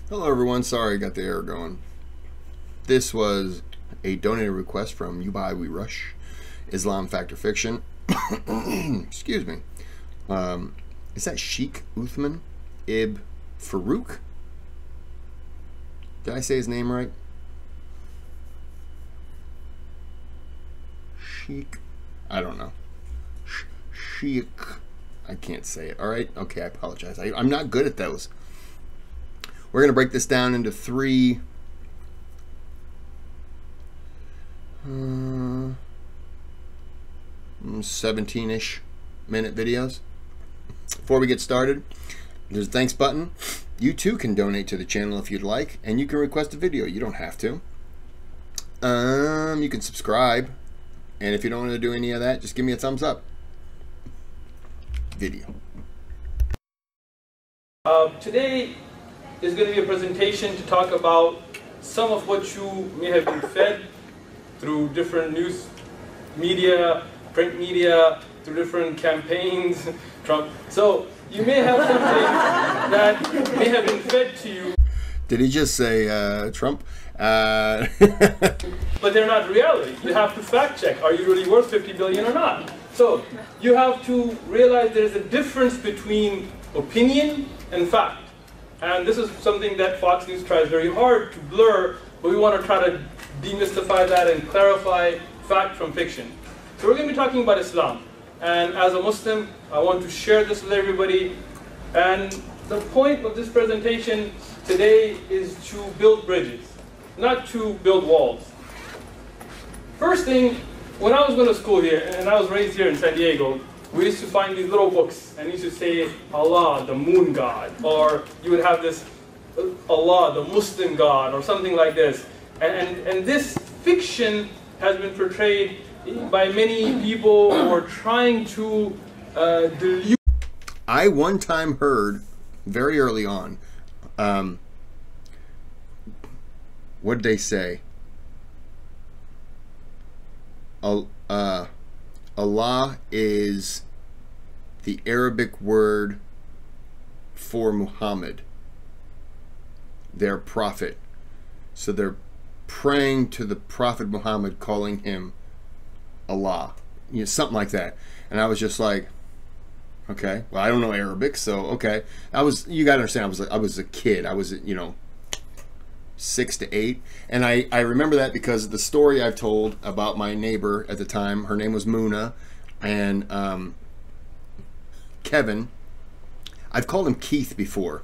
Hello everyone, sorry I got the error going. This was a donated request from YouBuyWeRush, Islam Fact or Fiction. Excuse me. Is that Sheikh Uthman Ibn Farooq? Did I say his name right? Sheikh? I don't know. Sheikh. I can't say it. Alright? Okay, I apologize. I'm not good at those. We're going to break this down into three 17-ish minute videos. Before we get started, there's a thanks button. You too can donate to the channel if you'd like, and you can request a video. You don't have to. You can subscribe, and if you don't want to do any of that, just give me a thumbs up. Video. Today is going to be a presentation to talk about some of what you may have been fed through different news media, print media, through different campaigns, Trump. So you may have something that may have been fed to you. Did he just say Trump? But they're not reality. You have to fact check. Are you really worth 50 billion or not? So you have to realize there's a difference between opinion and fact. And this is something that Fox News tries very hard to blur, but we want to try to demystify that and clarify fact from fiction. So we're going to be talking about Islam. And as a Muslim, I want to share this with everybody. And the point of this presentation today is to build bridges, not to build walls. First thing, when I was going to school here, and I was raised here in San Diego, we used to find these little books, and used to say, Allah, the moon god, or you would have this, Allah, the Muslim god, or something like this. And this fiction has been portrayed by many people who are trying to delude. I one time heard, very early on, what did they say? Allah is the Arabic word for Muhammad, their prophet. So they're praying to the Prophet Muhammad, calling him Allah, you know, something like that. And I was just like, okay, well, I don't know Arabic, so okay. You gotta understand, I was a kid. I was, 6 to 8, and I remember that because of the story I've told about my neighbor at the time. Her name was Muna, and Kevin, I've called him Keith before,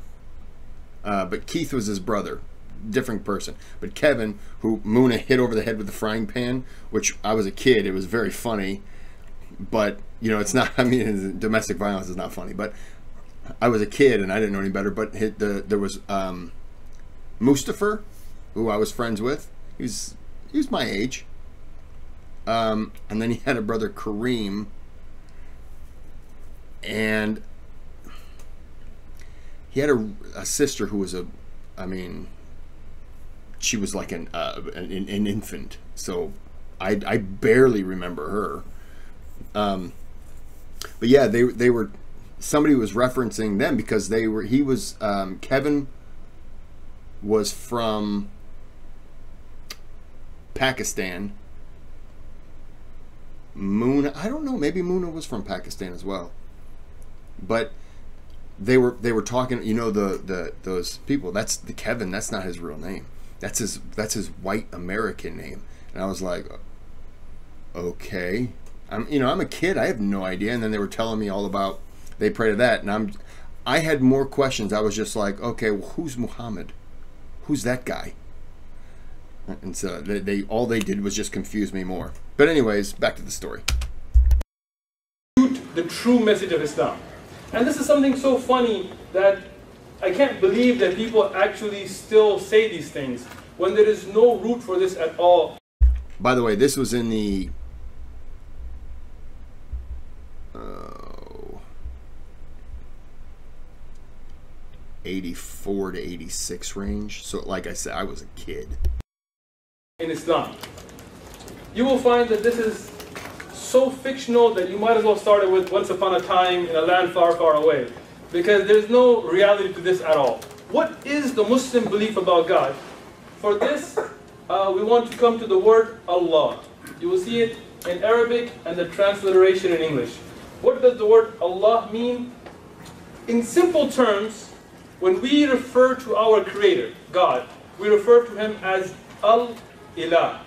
but Keith was his brother, different person. But Kevin, who Muna hit over the head with the frying pan, which I was a kid, it was very funny, but it's not, I mean, domestic violence is not funny, but I was a kid and I didn't know any better. But there was Mustafa, who I was friends with. He was my age. And then he had a brother, Kareem, and he had a sister who was she was like an infant. So I barely remember her. But yeah, they were, somebody was referencing them because Kevin was from Pakistan. Muna, I don't know, maybe Muna was from Pakistan as well. But they were talking, those people, that's the Kevin, that's not his real name. That's his white American name. And I was like, okay. I'm a kid, I have no idea. And then they were telling me all about, they pray to that, and I had more questions. I was just like, okay, well, who's Muhammad? Who's that guy? And so all they did was just confuse me more. But anyways, back to the story. The true message of Islam. And this is something so funny that I can't believe that people actually still say these things when there is no root for this at all. By the way, this was in the 84 to 86 range. So like I said, I was a kid. In Islam, you will find that this is so fictional that you might as well start it with once upon a time in a land far, far away. Because there's no reality to this at all. what is the Muslim belief about God? For this, we want to come to the word Allah. You will see it in Arabic and the transliteration in English. What does the word Allah mean? In simple terms, when we refer to our Creator, God, we refer to Him as Al-Ilah,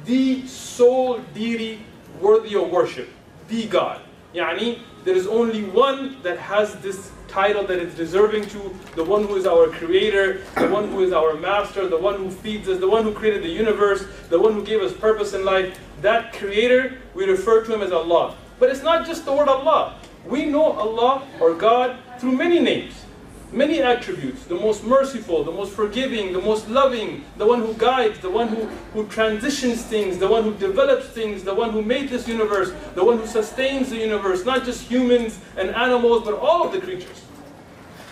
the sole deity worthy of worship, the God. Yani, there is only one that has this title that is deserving to, the one who is our Creator, the one who is our Master, the one who feeds us, the one who created the universe, the one who gave us purpose in life. That Creator, we refer to Him as Allah. But it's not just the word Allah. We know Allah or God through many names, many attributes. The most merciful, the most forgiving, the most loving, the one who guides, the one who transitions things, the one who develops things, the one who made this universe, the one who sustains the universe, not just humans and animals, but all of the creatures.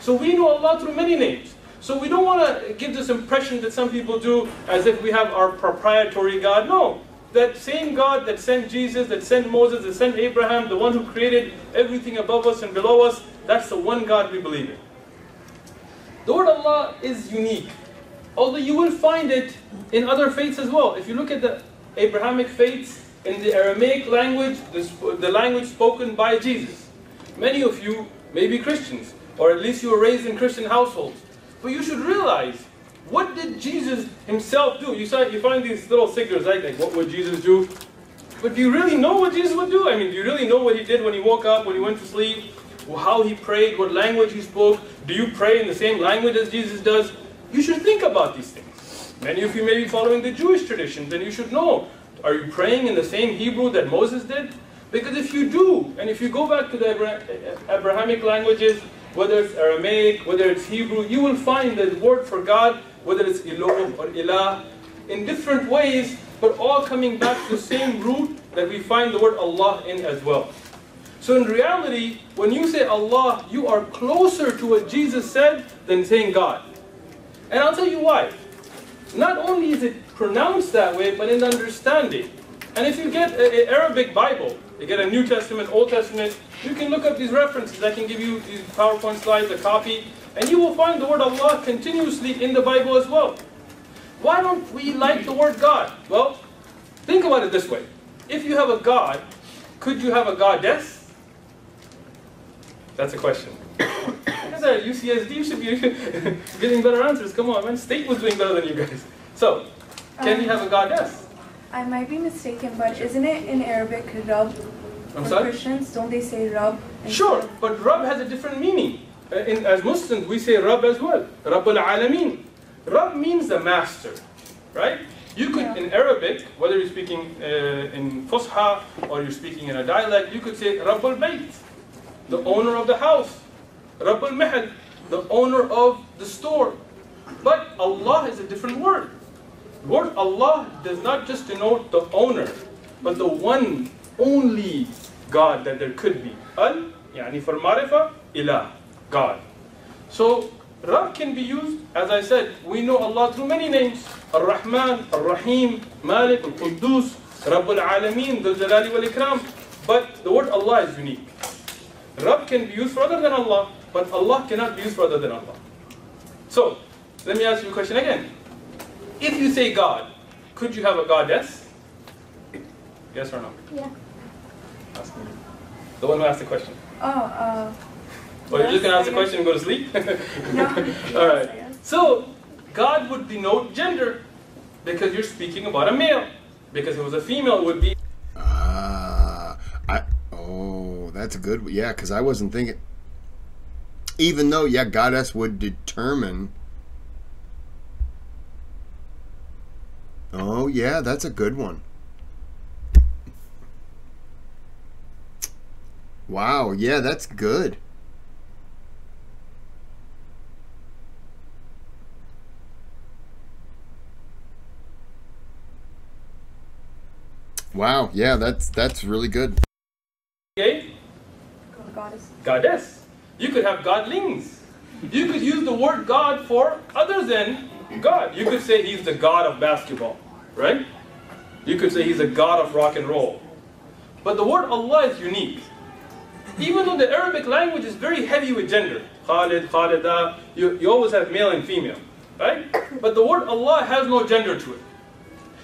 So we know Allah through many names. So we don't want to give this impression that some people do as if we have our proprietary God. No. That same God that sent Jesus, that sent Moses, that sent Abraham, the one who created everything above us and below us, that's the one God we believe in. The word Allah is unique, although you will find it in other faiths as well. If you look at the Abrahamic faiths in the Aramaic language, the language spoken by Jesus, many of you may be Christians, or at least you were raised in Christian households. But you should realize, what did Jesus himself do? You find these little signals, right? Like, what would Jesus do? But do you really know what Jesus would do? I mean, do you really know what He did when He woke up, when He went to sleep? How He prayed, what language He spoke? Do you pray in the same language as Jesus does? You should think about these things. Many of you may be following the Jewish traditions, and you should know, are you praying in the same Hebrew that Moses did? Because if you do, and if you go back to the Abrahamic languages, whether it's Aramaic, whether it's Hebrew, you will find the word for God, whether it's Elohim or Ilah, in different ways, but all coming back to the same root that we find the word Allah in as well. So in reality, when you say Allah, you are closer to what Jesus said than saying God. And I'll tell you why. Not only is it pronounced that way, but in the understanding. And if you get an Arabic Bible, you get a New Testament, Old Testament, you can look up these references. I can give you these PowerPoint slides, a copy, and you will find the word Allah continuously in the Bible as well. Why don't we like the word God? Well, think about it this way. If you have a God, could you have a goddess? That's a question. Because at UCSD, you should be getting better answers. Come on, man. State was doing better than you guys. So, can you have a goddess? I might be mistaken, but isn't it in Arabic Rabb? I'm sorry? Christians, don't they say Rabb? Sure, but Rabb has a different meaning. As Muslims, we say Rabb as well. Rabb al-Alameen. Rabb means the master, right? You could, in Arabic, whether you're speaking in Fusha or you're speaking in a dialect, you could say Rabb al-Bayt, the owner of the house. Rabb al-Mahal, the owner of the store. But Allah is a different word. The word Allah does not just denote the owner, but the one, only God that there could be. Al, yani for marifa, ilah, God. So, Rabb can be used, as I said, we know Allah through many names. Ar-Rahman, Ar-Rahim, Malik, Al-Quddus, Rabbul Alameen, Dhul Jalali wal Ikram. But the word Allah is unique. Rabb can be used for other than Allah, but Allah cannot be used for other than Allah. So, let me ask you a question again. If you say God, could you have a goddess? Yes or no? Yeah. Ask me. The one who asked the question. Oh, Or you're just going to ask the question and go to sleep? No. All right. So, God would denote gender because you're speaking about a male. Because if it was a female, it would be. Oh, that's a good. Yeah, because I wasn't thinking. Even though, yeah, goddess would determine. Oh, yeah, that's a good one. Wow, yeah, that's good. Wow, yeah, that's really good. Okay? Goddess. Goddess. You could have godlings. You could use the word God for other than God. You could say he's the God of basketball, right? You could say he's the God of rock and roll. But the word Allah is unique. Even though the Arabic language is very heavy with gender, Khalid, Khalida, you always have male and female, right? But the word Allah has no gender to it.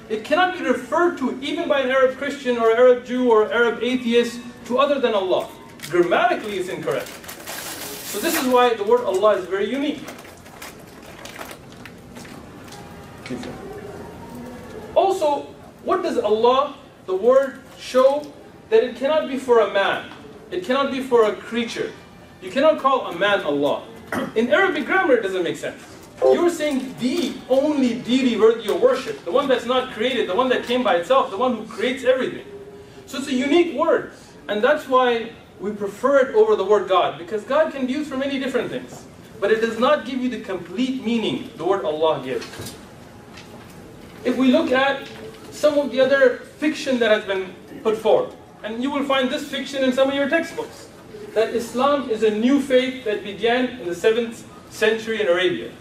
It cannot be referred to even by an Arab Christian or Arab Jew or Arab atheist to other than Allah. Grammatically, it's incorrect. So this is why the word Allah is very unique. Also, what does Allah, the word, show? That it cannot be for a man. It cannot be for a creature. You cannot call a man Allah. In Arabic grammar, it doesn't make sense. You're saying the only deity worthy of worship, the one that's not created, the one that came by itself, the one who creates everything. So it's a unique word. And that's why we prefer it over the word God, because God can be used for many different things. But it does not give you the complete meaning the word Allah gives. If we look at some of the other fiction that has been put forward, and you will find this fiction in some of your textbooks, that Islam is a new faith that began in the 7th century in Arabia.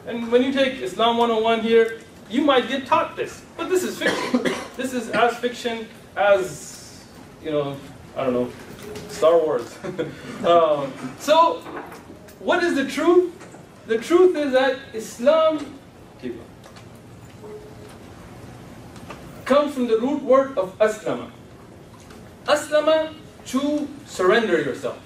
And when you take Islam 101 here, you might get taught this. But this is fiction. This is as fiction as, I don't know, Star Wars. So, what is the truth? The truth is that Islam comes from the root word of aslama. Aslama, to surrender yourself.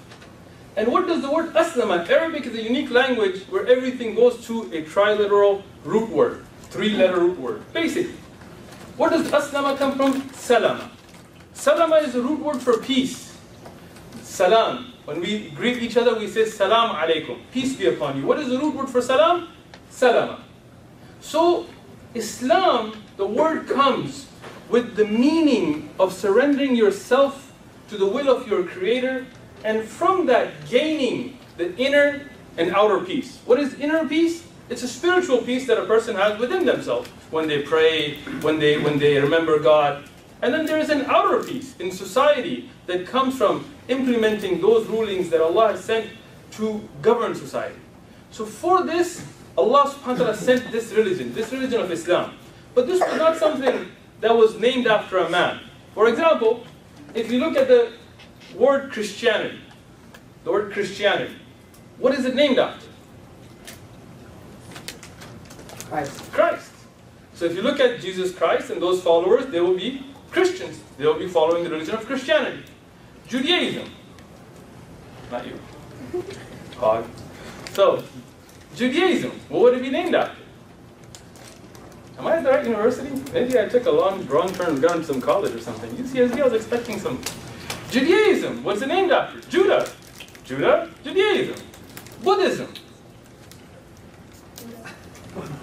And what does the word aslama? Arabic is a unique language where everything goes to a triliteral root word, 3-letter root word. Basically, where does aslama come from? Salama. Salama is a root word for peace. Salam. When we greet each other, we say salam alaikum. Peace be upon you. What is the root word for salam? Salama. So, Islam, the word comes with the meaning of surrendering yourself to the will of your Creator, and from that gaining the inner and outer peace. What is inner peace? It's a spiritual peace that a person has within themselves when they pray, when they remember God. And then there is an outer peace in society that comes from implementing those rulings that Allah has sent to govern society. So for this, Allah subhanahu wa ta'ala sent this religion of Islam. But this was not something that was named after a man. For example, if you look at the word Christianity, what is it named after? Christ. So if you look at Jesus Christ and those followers, they will be Christians. They will be following the religion of Christianity. Judaism. Not you. Hog. So, Judaism, what would it be named after? Am I at the right university? Maybe I took a wrong turn and got into some college or something. UCSB, I was expecting some. Judaism, what's it named after? Judah. Judaism. Buddhism.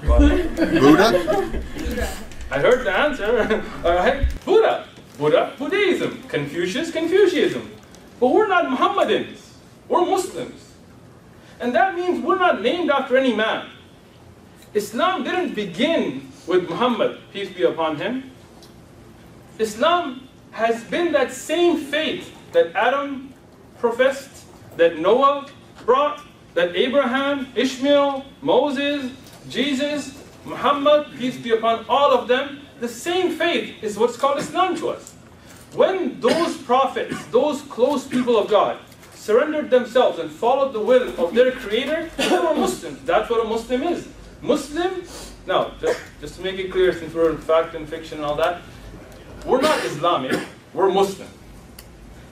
Buddha? I heard the answer. Alright. Buddhism. Confucianism. But we're not Muhammadans. We're Muslims. And that means we're not named after any man. Islam didn't begin with Muhammad, peace be upon him. Islam has been that same faith that Adam professed, that Noah brought, that Abraham, Ishmael, Moses, Jesus, Muhammad, peace be upon all of them. The same faith is what's called Islam to us. When those prophets, those close people of God, surrendered themselves and followed the will of their Creator, they were Muslims. That's what a Muslim is. Muslim, now, just to make it clear, since we're in fact and fiction and all that, we're not Islamic, we're Muslim.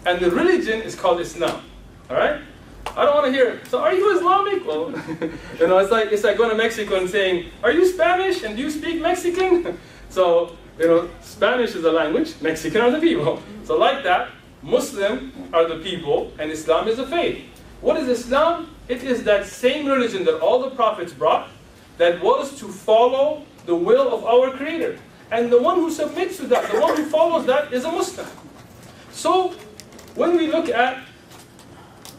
And the religion is called Islam. Alright? I don't want to hear, so are you Islamic? Well, it's like going to Mexico and saying, are you Spanish and do you speak Mexican? So, Spanish is the language, Mexican are the people. So like that, Muslim are the people and Islam is the faith. What is Islam? It is that same religion that all the prophets brought, that was to follow the will of our Creator. And the one who submits to that, the one who follows that is a Muslim. So, when we look at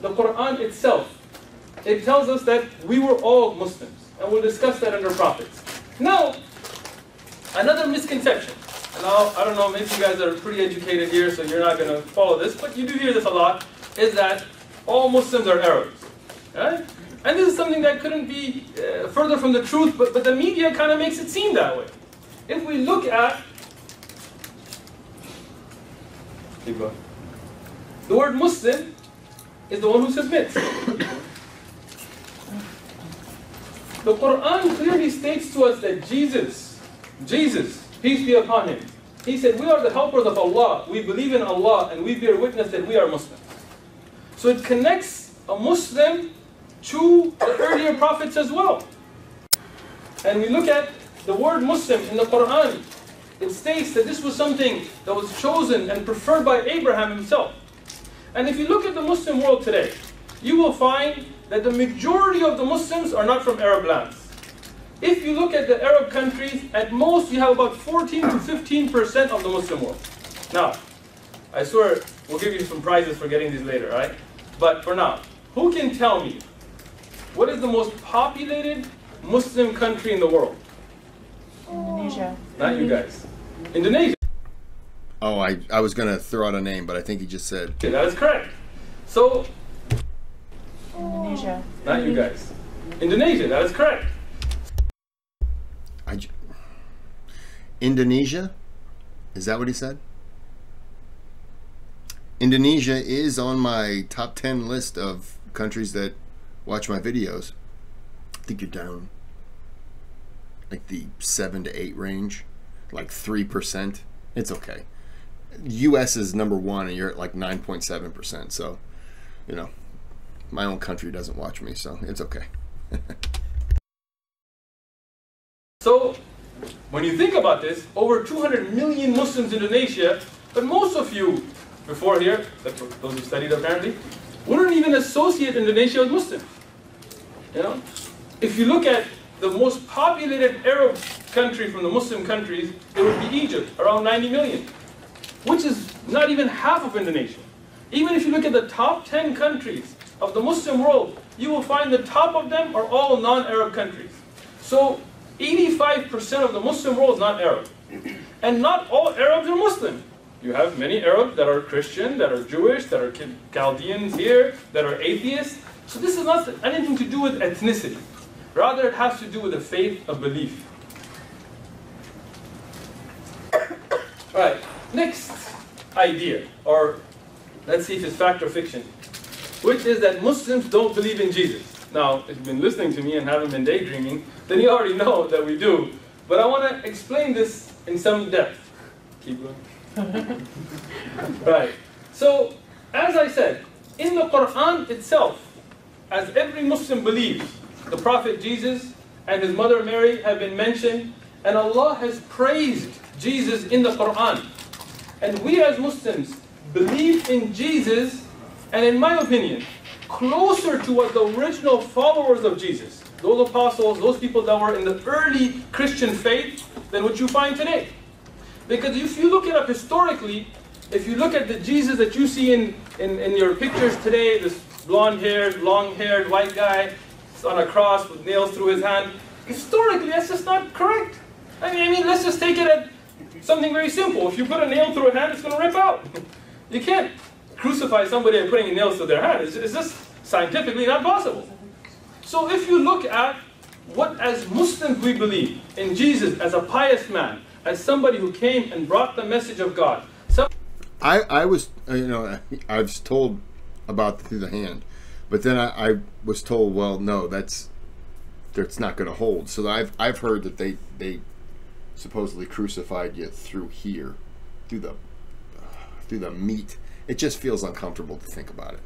the Quran itself, it tells us that we were all Muslims. And we'll discuss that under prophets. Now, another misconception. Now, I don't know, maybe you guys are pretty educated here, so you're not going to follow this, but you do hear this a lot, is that all Muslims are Arabs. Right? And this is something that couldn't be further from the truth, but the media kind of makes it seem that way. If we look at the word Muslim, is the one who submits. The Quran clearly states to us that Jesus, peace be upon him, he said, we are the helpers of Allah, we believe in Allah, and we bear witness that we are Muslims. So it connects a Muslim to the earlier prophets as well. And we look at the word Muslim in the Quran, it states that this was something that was chosen and preferred by Abraham himself. And if you look at the Muslim world today, you will find that the majority of the Muslims are not from Arab lands. If you look at the Arab countries, at most you have about 14 to 15% of the Muslim world. Now, I swear we'll give you some prizes for getting these later, right? But for now, who can tell me what is the most populated Muslim country in the world? Indonesia. Not you guys. Indonesia. Oh, I was going to throw out a name, but I think he just said. Okay, that is correct. So, Indonesia. not you guys. Indonesia, that is correct. Indonesia? Is that what he said? Indonesia is on my top 10 list of countries that watch my videos. I think you're down like the 7 to 8 range, like 3%. It's okay. US is number 1 and you're at like 9.7%. So, you know, my own country doesn't watch me, so it's okay. So, when you think about this, over 200 million Muslims in Indonesia, but most of you before here, those who studied apparently, wouldn't even associate Indonesia with Muslims. You know, if you look at the most populated Arab country from the Muslim countries, it would be Egypt, around 90 million, which is not even half of Indonesia. Even if you look at the top 10 countries of the Muslim world, you will find the top of them are all non-Arab countries. So 85% of the Muslim world is not Arab. And not all Arabs are Muslim. You have many Arabs that are Christian, that are Jewish, that are Chaldeans here, that are atheists. So this is not anything to do with ethnicity. Rather, it has to do with the faith of belief. Alright, next idea, or let's see if it's fact or fiction, which is that Muslims don't believe in Jesus. Now, if you've been listening to me and haven't been daydreaming, then you already know that we do. But I want to explain this in some depth. Keep going. Right. So, as I said, in the Quran itself, as every Muslim believes, the Prophet Jesus and his mother Mary have been mentioned, and Allah has praised Jesus in the Quran. And we as Muslims believe in Jesus, and in my opinion, closer to what the original followers of Jesus, those apostles, those people that were in the early Christian faith, than what you find today. Because if you look it up historically, if you look at the Jesus that you see in your pictures today, this blonde-haired, long-haired white guy on a cross with nails through his hand, historically that's just not correct. I mean, let's just take it at something very simple. If you put a nail through a hand, it's going to rip out. You can't crucify somebody and putting nails through their hand. It's just scientifically not possible. So if you look at what as Muslims we believe in Jesus as a pious man, as somebody who came and brought the message of God. I was, you know, I was told about through the hand, but then I was told, well, no, that's not going to hold. So I've heard that they supposedly crucified you through here, through the meat. It just feels uncomfortable to think about it.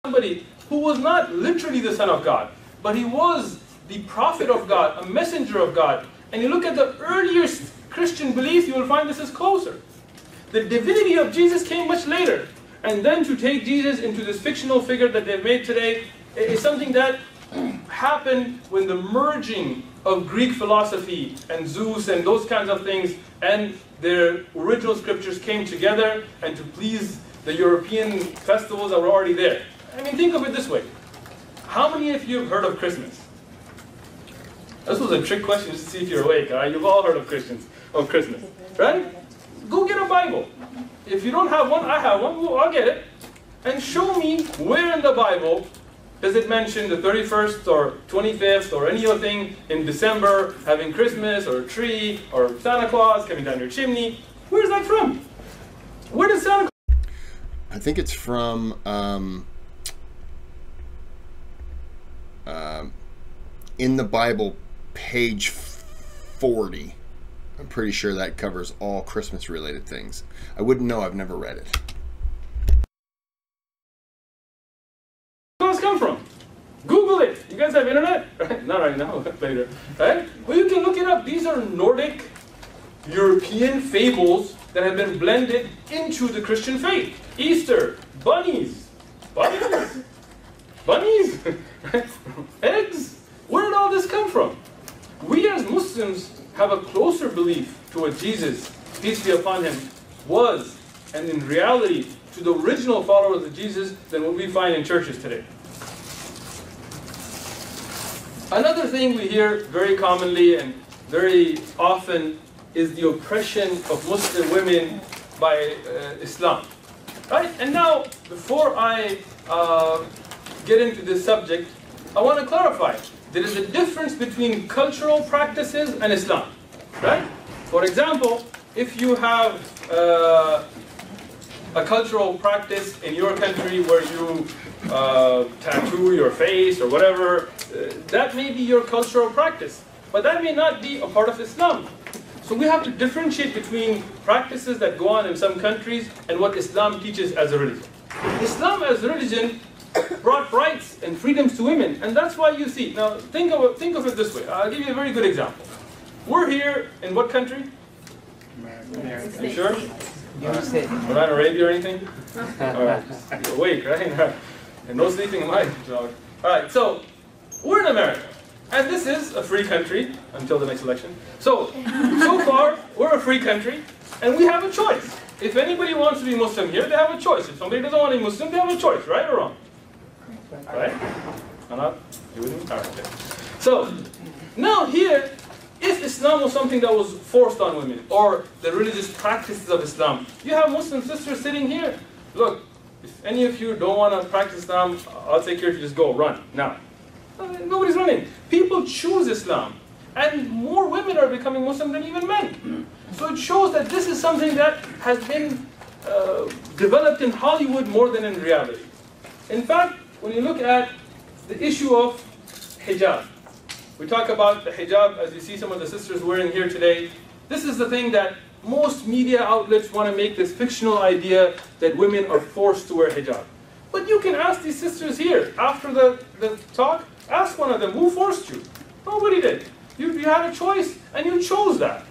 Somebody who was not literally the Son of God, but he was the prophet of God, a messenger of God. And you look at the earliest Christian belief, you will find this is closer. The divinity of Jesus came much later. And then to take Jesus into this fictional figure that they've made today is something that happened when the merging of Greek philosophy and Zeus and those kinds of things and their original scriptures came together and to please the European festivals that were already there. I mean, think of it this way. How many of you have heard of Christmas? This was a trick question just to see if you're awake. All right? You've all heard of Christmas, right? Go get a Bible. If you don't have one, I have one. Well, I'll get it. And show me where in the Bible does it mention the 31st or 25th or any other thing in December, having Christmas or a tree or Santa Claus coming down your chimney. Where's that from? Where does Santa Claus? I think it's from in the Bible, page 40. I'm pretty sure that covers all Christmas related things. I wouldn't know, I've never read it. Where does it come from? Google it. You guys have internet? Right? Not right now, later. Right? Well, you can look it up. These are Nordic, European fables that have been blended into the Christian faith. Easter, bunnies, bunnies, bunnies, eggs. Where did all this come from? We as Muslims have a closer belief to what Jesus, peace be upon him, was, and in reality, to the original followers of Jesus than what we find in churches today. Another thing we hear very commonly and very often is the oppression of Muslim women by Islam. Right? And now, before I get into this subject, I want to clarify. There is a difference between cultural practices and Islam. Right? For example, if you have a cultural practice in your country where you tattoo your face or whatever, that may be your cultural practice, but that may not be a part of Islam. So we have to differentiate between practices that go on in some countries and what Islam teaches as a religion. Islam as a religion brought rights and freedoms to women, and that's why you see. Now think of it this way. I'll give you a very good example. We're here in what country? America. Are you sure? We're not Arabia or anything? Alright, you're awake, right? And no sleeping in my dog. Alright, so we're in America. And this is a free country until the next election. So far, we're a free country, and we have a choice. If anybody wants to be Muslim here, they have a choice. If somebody doesn't want to be Muslim, they have a choice, right or wrong? Right? Or not? You with me? Alright, okay. So, now here, if Islam was something that was forced on women, or the religious practices of Islam, you have Muslim sisters sitting here. Look, if any of you don't want to practice Islam, I'll take care of you, just go, run, now. Nobody's running. People choose Islam. And more women are becoming Muslim than even men. So it shows that this is something that has been developed in Hollywood more than in reality. In fact, when you look at the issue of hijab, we talk about the hijab as you see some of the sisters wearing here today. This is the thing that most media outlets want to make this fictional idea that women are forced to wear hijab. But you can ask these sisters here, after the talk, ask one of them, who forced you? Nobody did. You had a choice, and you chose that.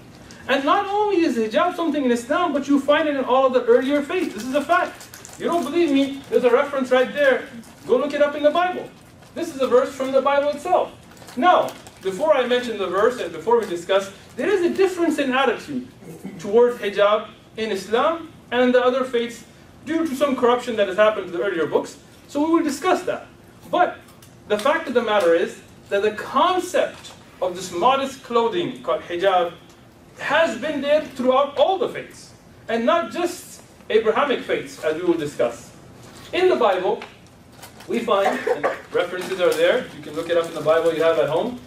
And not only is hijab something in Islam, but you find it in all of the earlier faiths. This is a fact. You don't believe me? There's a reference right there. Go look it up in the Bible. This is a verse from the Bible itself. Now, before I mention the verse and before we discuss, there is a difference in attitude towards hijab in Islam and in the other faiths due to some corruption that has happened to the earlier books. So we will discuss that. But the fact of the matter is that the concept of this modest clothing called hijab has been there throughout all the faiths, and not just Abrahamic faiths, as we will discuss. In the Bible, we find, and references are there, you can look it up in the Bible you have at home,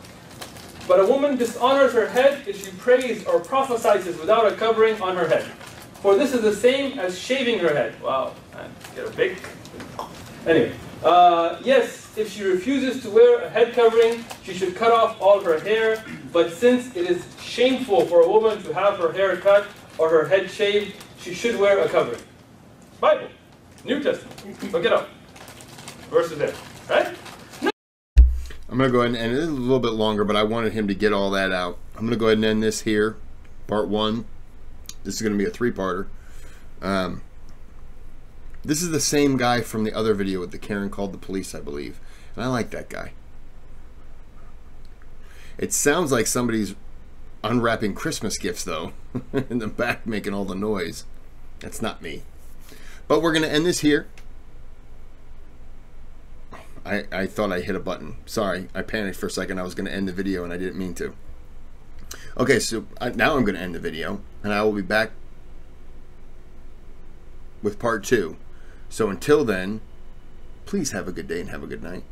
but a woman dishonors her head if she prays or prophesies without a covering on her head. For this is the same as shaving her head. Wow, man, get a big... Anyway, yes, if she refuses to wear a head covering, she should cut off all her hair. But since it is shameful for a woman to have her hair cut or her head shaved, she should wear a covering. Bible, New Testament, look it up. Verses there, right? I'm going to go ahead and end it. It's a little bit longer, but I wanted him to get all that out. I'm going to go ahead and end this here, part one. This is going to be a three-parter. This is the same guy from the other video with the Karen called the police, I believe. And I like that guy. It sounds like somebody's unwrapping Christmas gifts, though. In the back making all the noise. That's not me. But we're going to end this here. I thought I hit a button. Sorry, I panicked for a second. I was going to end the video and I didn't mean to. Okay, so now I'm going to end the video. And I will be back with part two. So until then, please have a good day and have a good night.